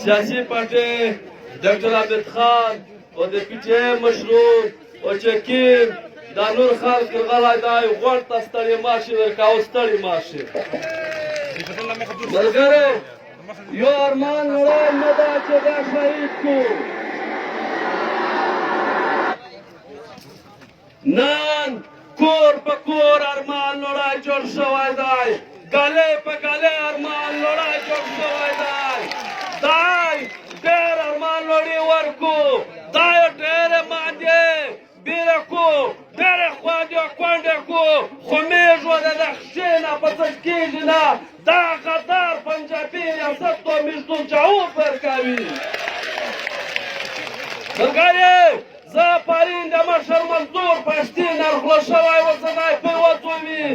سیاسي پارټۍ ډاکټر عابد خان او د پي ټي آی مشرون او چکین دا نور خلک غلی دی غونډ ته ستړي ماشي ورکوه ستړي ماشي ملګرو یو ارمان لړۍ نه ده چې دا شهید کړو نن کور په کور ارمان لړۍ جوړ شوی دی ګلې په ګلې ارمان لړۍ جوړ شوی دی دای ډېر ارمان لړۍ ورکو دای ډېرې مادې بیره کو ډېرې خوادې کونډې کو خو میږ وده د خشې نه په څه کېږي نه دا غدار پنجابي ریاست تو میږدو جاور ورکوي ملګرې زه پرین د مشر منظور پښتین ارخله شوی وسنی پرې وڅوي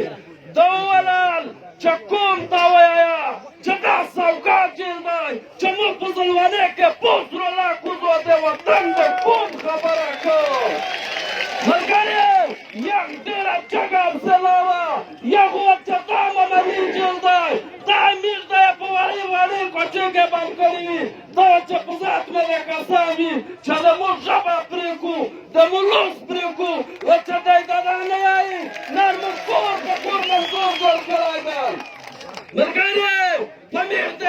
ده وویل چې کوم ته ووایه چې دا سوګند جیل دی چې موږ په زلوانۍ کې پوست رولا کوزو د وطن د کوم خبره کوو ملګرې یک ډېره جګه حوصله وه یک وویل چې دا ممني جیل دی دا میږ دی په وړې وړې کوټې کې بند کړي وي دا چې په ذات مې د کسان وي چې د موږ ژبه پرې کړو د مو لوس پرې کړو چې دی دا نه یایي نن موږ کور په کور منظور جوړ کړی دی ملګرې په میږ د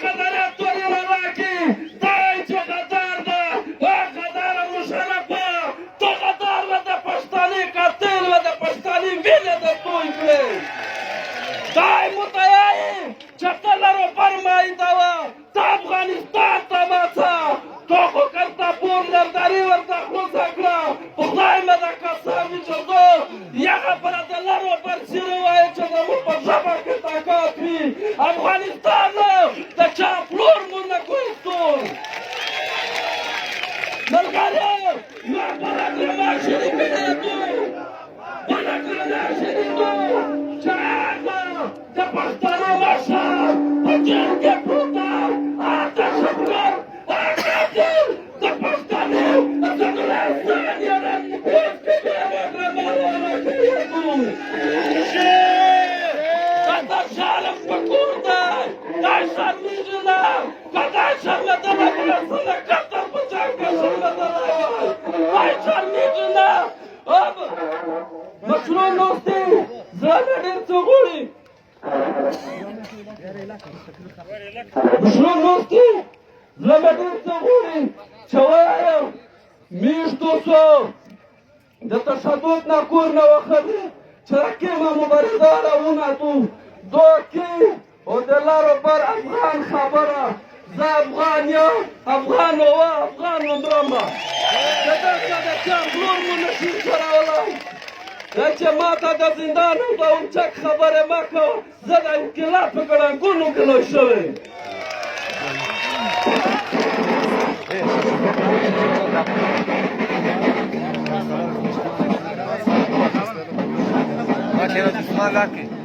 غدارې تورې راواکي دی چې غدار ده غداره مشرفه ته غدار به د پښتني قاتل به د پښتني وینې د توی کړې دی متیایي چې ته لرو فرمایده وه ته افغانستان ته باسه تو خو کرتاپور نرداري ورته خلوصه کړه په خدای مې د قسم وي چې زه یغه پره د لرو برسېرې وایي چې زموږ په ژبه کې طاقت وي افغانستان د چا پلور مو نه کوستون ملګرې ما بله کړه ما شریفي نیتو بله کړه ما شریفو چې هغه د پښتنو مشر په جیل کې پروت دی هغه شکر د پښتنو افغانستان یاران دا شرم په کور دی دا شرمېږي نه که دا شرمېدلی په لسنه کتر په جنګ کې شرمېدلی وای شرمېږي نه مشرون دوستي زړه مې ډېر څه غواړي مشرون دوستي زړه مې ډېر څه غواړي چې ووایم میږدو څو د تشدد نه کور نه وختي چې رقیبه مبارزه راونهتو دوکې او د لارو پر افغان خبره زه افغان یم افغان وه افغان ومرمه که دلته د چا غلور مو نشي چرولی دا چې ما ته د زندان او د اونچک خبرې مه کوه زه د انقلاب په ګړنګونو کې لوی شوی Era de Malaque.